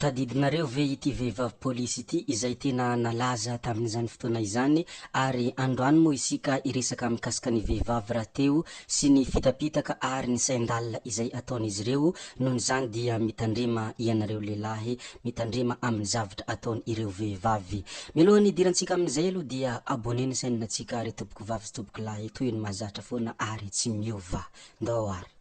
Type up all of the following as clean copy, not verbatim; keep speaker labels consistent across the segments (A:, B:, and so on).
A: Tadidinareo ve ity vehivavy polisy ity izay tena nalaza tamin'izany fotoana izany ary androany moa isika iresaka mikasika ny vehivavy rahateo sy ny fitapitaka ary ny saindalina izay ataon'izy ireo noho izany dia mitandrema ianareo lehilahy mitandrema amin'ny zavatra ataony ireo vehivavy. Mialohan'ny idirantsika amin'izay aloha dia abonné ny chaîne antsika ary tompoko vavy sy tompoko lahy toy ny mahazatra foana ary tsy miova ndao ary.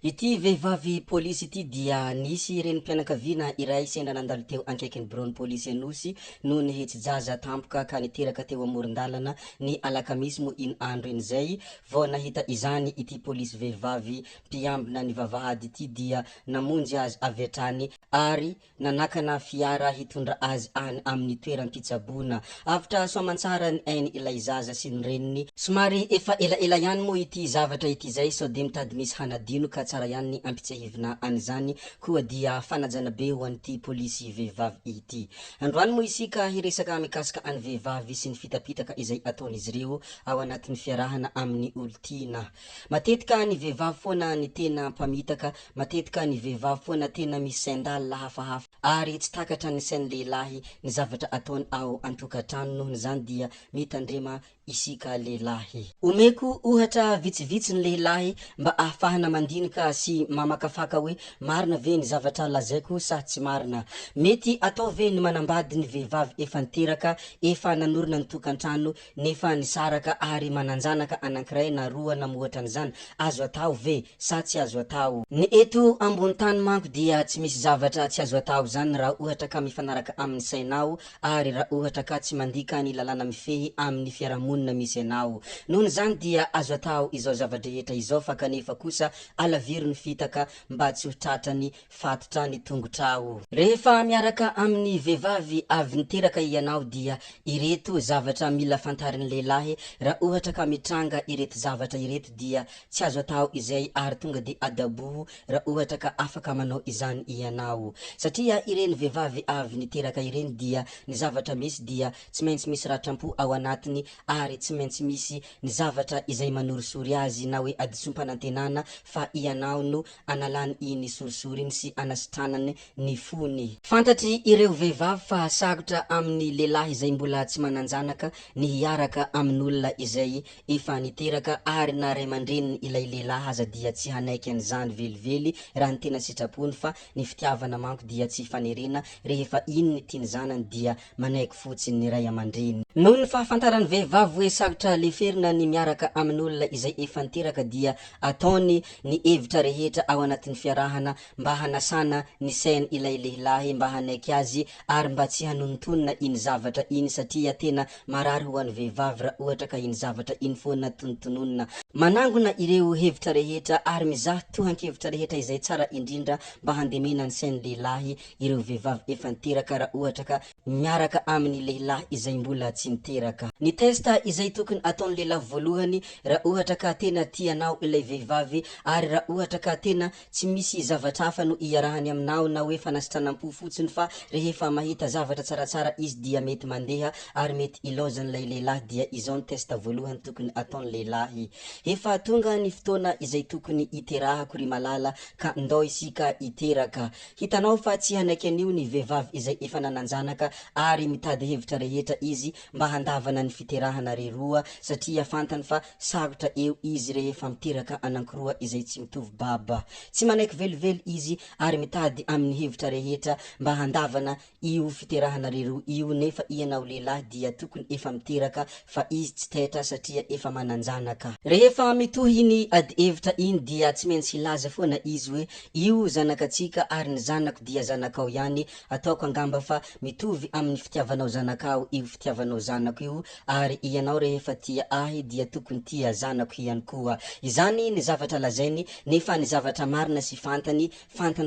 A: Ity vehivavy polisy ity dia nisy renim-pianakaviana iray sendra nandalo teo ankaikin'ny bureau polisy Anosy no nihetsy jaza tampoka ka niteraka teo amoron-dalana ny alakamisy mo ino andro iny zay vao nahita izany ity polisy vehivavy mpiambina ny vavahady ity dia namonjy azy avy hatrany ary nanakana fiara hitondra azy any amin'ny toeram-pitsaboana. Afatra soamantsara ny ainy ilay zaza sy ny reniny somary efa elaela ihany moa ity zavatra ity zay sao de mitady misy hanadino ka tsara ihany ampitsahivina an'izany koa dia fanajana be ho an'ity polisy vehivavy ity. Androany moa isika hiresaka mikasika any vehivavy sy ny fitapitaka izay ataon'izy ireo ao anatin'ny fiarahana amin'ny olontiana. Matetika ny vehivavy foana ny tena mpamitaka, matetika ny vehivavy foana tena misy saindalina hafahafa ary tsy takatra ny sain'ny lehilahy ny zavatra ataony ao an-tokantrano noho izany dia mitandrema isika lehilahy. Omeko ohatra vitsivitsy ny lehilahy mba ahafahana mandinika sy mamakafaka hoe marina ve ny zavatra lazaiko sa tsy marina. Mety atao ve ny manambady ny vehivavy efa niteraka, efa nanorina ny tokantrano nefa nisaraka ary mananjanaka anankiray na roa na mohatra an'izany, azo atao ve sa tsy azo atao. Ny eto ambony tany manko dia tsy misy zavatra tsy azo atao zany raha ohatra ka mifanaraka amin'ny sainao ary raha ohatra ka tsy mandika ny lalàna mifehy amin'ny fiarahamonina misy anao. Nohon' izany dia azo atao izao zavatra rehetra izao fa kanefa kosa alaviro ny fitaka mba tsy ho tratrany fatotra ny tongotrao. Rehefa miaraka amin'ny vehivavy avy niteraka ianao dia ireto zavatra mila fantarin'ny lehilahy raha ohatra ka mitranga ireto zavatra ireto dia tsy azo atao izay ary tonga de adaboho raha ohatra ka afaka manao izany ianao. Satria ireny vehivavy avy niteraka ireny dia ny zavatra misy dia tsy maintsy misy ratram-po ao anatiny ary tsy maintsy misy ny zavatra izay manorisory azy na hoe adisompanantenana fa ianao no analany iny sorisory iny sy anasitranany ny fony. Fantatry ireo vehivavy fa sakotra amin'ny lehilahy izay mbola tsy mananjanaka ny hiaraka amin'olona izay efa niteraka ary na ray aman-dreniny ilay lehilahy aza dia tsy hanaiky an'izany velively raha ny tena sitrapony fa ny fitiavana manko dia tsy fanerena rehefa iny ny tiany zanany dia manaiky fotsiny ny ray aman-dreny. Noho ny fahafantaran'ny vehivavy hoe sakotra leferina ny miaraka amin'olona izay efa niteraka dia ataony ny hevitra rehetra ao anatin'ny fiarahana mba hanasana ny sainy ilay lehilahy mba hanaiky azy ary mba tsy hanontonona iny zavatra iny satria tena marary ho an'ny vehivavy raha ohatra ka iny zavatra iny foana tonotononona. Manangona ireo hevitra rehetra ary mizaha tohan-kevitra rehetra izay tsara indrindra mba handemena ny sain'ny lehilahy ireo vehivavy efa niteraka raha ohatra ka miaraka amin'ny lehilahy izay mbola tsy niteraka. Ny testa izay tokony ataon'ny lehilahy voalohany raha ohatra ka tena tianao ilay vehivavy ary raha ohatra ka tena tsy misy zavatra hafa no iarahany aminao na hoe fanasitranam-po fotsiny fa rehefa mahita zavatra tsaratsara izy dia mety mandeha ary mety ilaozan'ilay lehilahy dia izao ny testa voalohany tokony ataon'ny lehilahy. Efa tonga ny fotoana izay tokony iterahako ry malala ka ndao isika iteraka. Hitanao fa tsy hanaiky an'io ny vehivavy izay efa nananjanaka ary mitady hevitra rehetra izy mba handavana ny fiterahana reroa satria fantany fa sakotra eo izy rehefa miteraka anankiroa izay tsy mitovy baba. Tsy manaiky velively izy ary mitady amin'ny hevitra rehetra mba handavana io fiterahana reroa io nefa ianao lehilahy dia tokony efa miteraka fa izy tsy taitra satria efa mananjanaka. Rehefa mitohy iny ady hevitra iny dia tsy maintsy hilaza foana izy hoe io zanakatsika ary ny zanako dia zanakao ihany, ataoko angamba fa mitovy amin'ny fitiavanao zanakao io fitiavanao zanako io ary ianao rehefa tia ahy dia tokony tia zanako ihany koa. Izany ny zavatra lazainy nefa ny zavatra marina sy fantany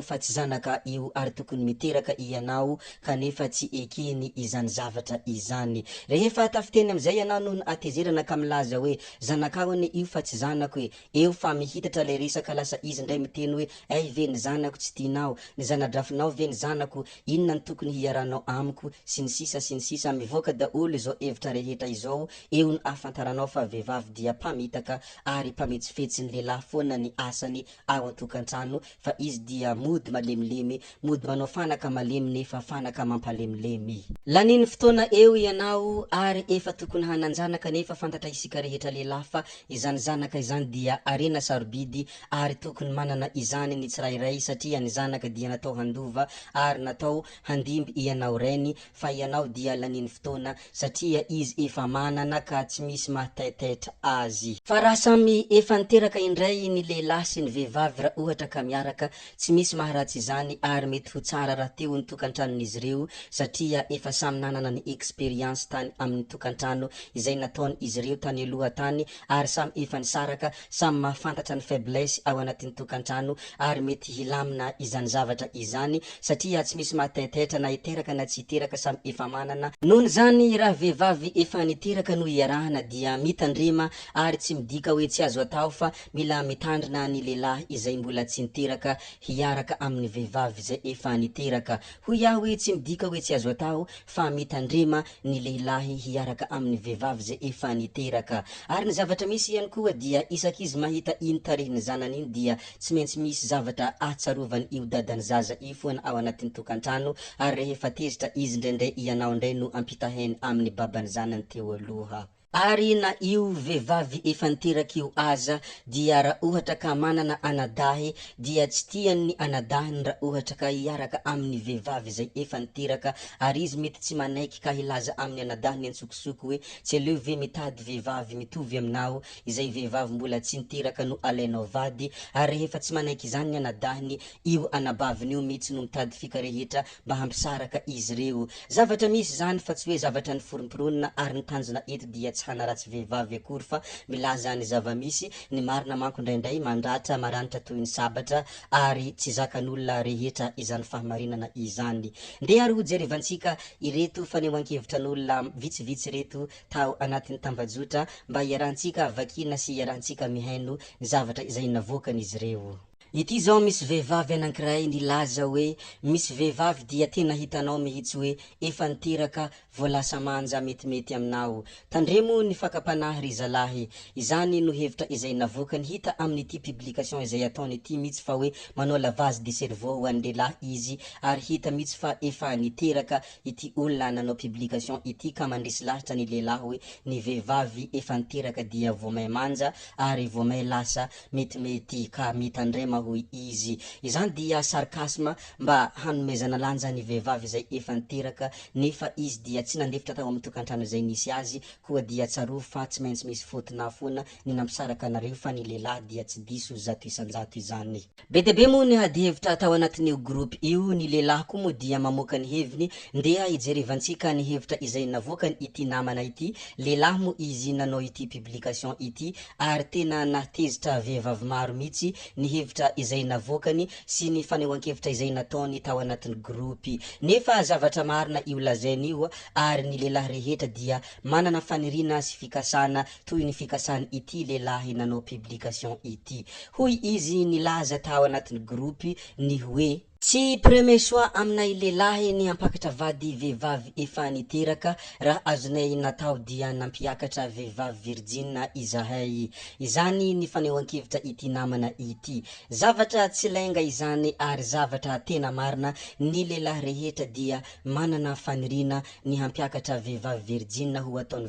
A: fa tsy zanaka io ary tokony miteraka ianao kanefa tsy ekeny izany zavatra izany. Rehefa tafiteny am'izay ianao noho ny atezerana ka milaza hoe zanakao anie io fa tsy zanako eo fa mihitatra le resaka lasa izy ndray miteny hoe ay ve ny zanako tsy tianao, ny zanadrafinao ve ny zanako, inona ny tokony hiaranao amiko sy ny sisa mivoaka daholo zao hevitra rehetra izao eo ny ahafantaranao fa vehivavy dia mpamitaka ary mpametsifetsy ny lehilahy foana ny asany ao an-tokantrano fa izy dia mody malemilemy, mody manao fanaka malemy nefa fanaka mampalemilemy. Laniny fotoana eo ianao ary efa tokony hananjanaka nefa fantatra isika rehetra lehilahy fa izany zanaka izany dia arena sarobidy ary tokony manana izany ny tsirairay satria ny zanaka dia natao handova ary natao handimby ianao reny fa ianao dia laniny fotoana satria izy efa manana ka tsy misy mahataitaitra azy. Fa raha samy efa niteraka indray ny lehilahy sy ny vehivavy raha ohatra ka miaraka tsy misy maharatsy izany ary mety ho tsara raha teo ny tokantranon'izy ireo satria efa samy nanana ny experience tany amin'ny tokantrano izay nataony izy ireo tany aloha tany ary samy efa nisaraka, samy mahafantatra ny faiblesse ao anatin'ny tokantrano ary mety hilamina izany zavatra izany satria tsy misy mahataitaitra na hiteraka na tsy hiteraka samy efa manana. Nohony zany raha vehivavy efa niteraka no iarahana dia mitandrema ary tsy midika hoe tsy azo atao fa mila mitandrina ny lehilahy izay mbola tsy niteraka hiaraka amin'ny vehivavy izay efa niteraka. Hoy aho hoe tsy midika hoe tsy azo atao fa mitandrema ny lehilahy hiaraka amin'ny vehivavy izay efa niteraka. Ary ny zavatra misy ihany koa dia isakizy mahita iny tarehiny zanany iny dia tsy maintsy misy zavatra ahatsiarovany io dadany zaza io foana ao anatin'ny tokantrano ary rehefa tezitra izy indraindray ianao indray no ampitahany amin'ny babany zanany teo aloha. Ary na io vehivavy efa niteraka io aza dia raha ohatra ka manana anadahy dia tsy tiany ny anadahiny raha ohatra ka hiaraka amin'ny vehivavy izay efa niteraka ary izy mety tsy manaiky ka hilaza amin'ny anadahiny antsokosoko hoe tsy aleo ve mitady vehivavy mitovy aminao izay vehivavy mbola tsy niteraka no alainao vady ary rehefa tsy manaiky izany ny anadahiny io anabaviny io mihitsy no mitady fika rehetra mba hampisaraka izy ireo. Zavatra misy zany fa tsy hoe zavatra niforontoronina ary nitanjona eto dia tsy hanaratsy vehivavy akory fa milaza ny zava-misy ny marina manko indraindray mandratra maranitra toy ny sabatra ary tsy zakan'olona rehetra izany fahamarinana izany. Ndeha ary ho jerevantsika ireto fanehoan-kevitran'olona vitsivitsy reto tao anatin'ny tambajotra mba hiarahantsika vakina sy hiarahantsika mihaino ny zavatra izay navoakan'izy ireo. Ity zao misy vehivavy anankiray nilaza hoe misy vehivavy dia tena hitanao mihitsy hoe efa niteraka voalasa manja metimety aminao. Tandremo ny fakapanahy ry zalahy. Izany no hevitra izay navoakany hita amin'ity publication izay ataony ity mihitsy fa hoe manao lavage de cerveau ho an'ny lehilahy izy ary hita mihitsy fa efa niteraka ity olona nanao publication ity ka mandresy lahatra ny lehilahy hoe ny vehivavy efa niteraka dia voamay manja ary voamay lasa metimety ka mitandrema hoy izy. Izany dia sarkasma mba hanomezana lanja ny vehivavy izay efa niteraka nefa izy dia tsy nandefitra tao amin'ny tokantrano izay nisy azy koa dia tsarov fa tsy maintsy misy fôtina foana ny nampisaraka anareo fa ny lehilahy dia tsy diso zato isan-jato izany. Be dia be moa ny ady hevitra tao anatin'io groupe io, ny lehilahy koa moa dia mamoaka ny heviny. Ndeha hijerevantsika ny hevitra izay navoakany ity namana ity. Lehilahy moa izy nanao ity publication ity ary tena natezitra vehivavy maro mihitsy ny hevitra izay navoakany sy ny fanehoan-kevitra izay nataony tao anatin'ny groupe. Nefa zavatra marina io lazainy io ary ny lehilahy rehetra dia manana faniriana sy fikasana toy ny fikasana ity lehilahy nanao publication ity. Hoy izy nilaza tao anatin'ny groupe ny hoe tsy premier choix aminay lehilahy ny hampakatra vady vehivavy efa niteraka raha azonay natao dia nampiakatra vehivavy virgine izahay. Izany ny fanehoan-kevitra ity namana ity. Zavatra tsy lainga izany ary zavatra tena marina. Ny lehilahy rehetra dia manana faniriana ny hampiakatra vehivavy virgine ho ataony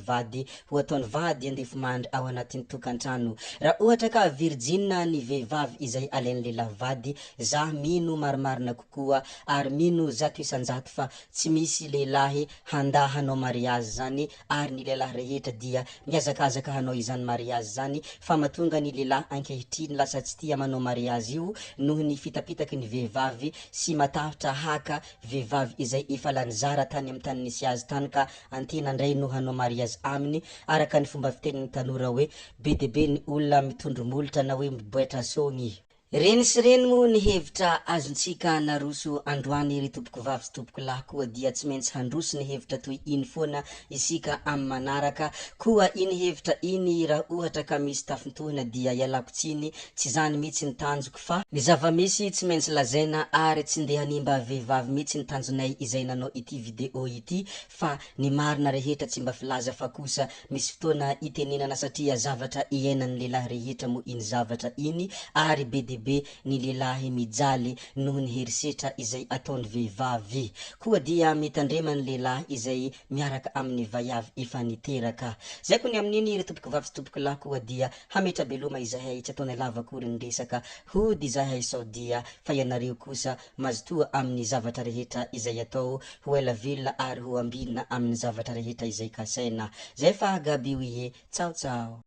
A: vady andefo mandry ao anatin'ny tokantrano. Raha ohatra ka virgine ny vehivavy izay alain'ny lehilahy vady, zah mino marimarina kokoa ary mino zato isan-jato fa tsy misy lehilahy handa hanao mariage zany ary ny lehilahy rehetra dia miazakazaka hanao izany mariage zany fa mahatonga ny lehilahy ankehitriny lasa tsy tia manao mariage io noho ny fitapitaky ny vehivavy sy matahotra haka vehivavy izay efa lany zara tany amin'ny tany nisy azy tany ka antena indray no hanao mariage aminy araka ny fomba fitenin'ny tanora hoe be dia be ny olona mitondro molotra na hoe miboatra sogny. Reny sy reny moa ny hevitra azontsika naroso androany ry tompoko vavy sy tompoko lahy koa dia tsy maintsy handroso ny hevitra toy iny foana isika amy manaraka koa iny hevitra iny raha ohatra ka misy tafintohina dia ialako tsiny tsy zany mihitsy ny tanjoko fa ny zava-misy tsy maintsy lazaina ary tsy ndeha hanimba vehivavy mihitsy ny tanjonay izay nanao ity video ity fa ny marina rehetra tsy mba filaza fa kosa misy fotoana itenenana satria zavatra iainan'ny lehilahy rehetra mo iny zavatra iny ary be de be ny lehilahy mijaly noho ny herisetra izay ataon'ny vehivavy koa dia mitandrema ny lehilahy izay miaraka amin'ny vaiavy efa niteraka zay kony amin'iny ry tompoko vavy sy tompoko lahy koa dia hametra beloma izahay tsy ataonay lavakory ny resaka hody izahay sao dia fa ianareo kosa mazotoa amin'ny zavatra rehetra izay atao ho ela velona ary ho ambina amin'ny zavatra rehetra izay kasaina zay fa gaby oie tsao tsao.